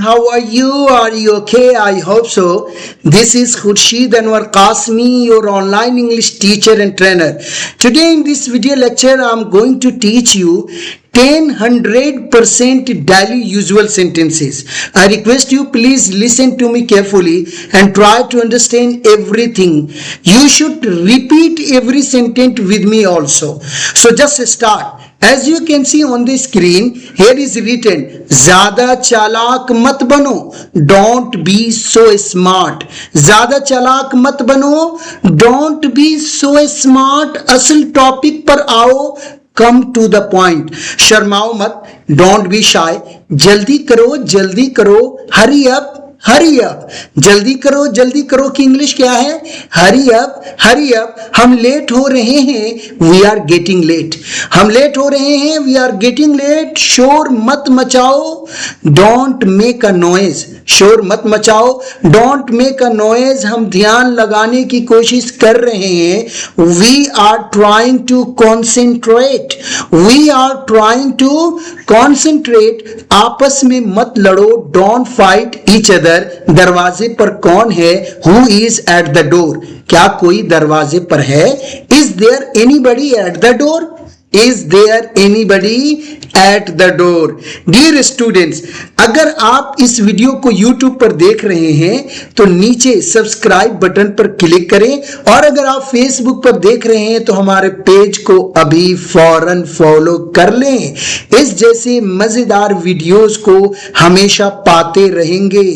how are you? Are you okay? I hope so. This is Khurshid Anwar Qasmi, your online English teacher and trainer. Today in this video lecture, I am going to teach you 100% daily usual sentences. I request you please listen to me carefully and try to understand everything. You should repeat every sentence with me also. So just start. As you can see on the screen, here is written, ज़्यादा चालाक मत बनो, don't be so smart. ज़्यादा चालाक मत बनो, don't be so smart. असल topic पर आओ, come to the point. शर्माओ मत, don't be shy. जल्दी करो, hurry up. हरी अप, जल्दी करो की इंग्लिश क्या है? Hurry up. हम लेट हो रहे हैं, वी आर गेटिंग लेट. हम लेट हो रहे हैं, वी आर गेटिंग लेट. शोर मत मचाओ, डोंट मेक अ नॉइज. शोर मत मचाओ, डोंट मेक अ नॉइज. हम ध्यान लगाने की कोशिश कर रहे हैं, we are trying to concentrate. We are trying to concentrate. आपस में मत लड़ो, डोंट फाइट ईच अदर. दरवाजे पर कौन है? Who is at the door? क्या कोई दरवाजे पर है? Is there anybody at the door? Is there anybody at the door? Dear students, अगर आप इस वीडियो को YouTube पर देख रहे हैं तो नीचे सब्सक्राइब बटन पर क्लिक करें, और अगर आप Facebook पर देख रहे हैं तो हमारे पेज को अभी फौरन फॉलो कर लें. इस जैसे मजेदार वीडियोस को हमेशा पाते रहेंगे.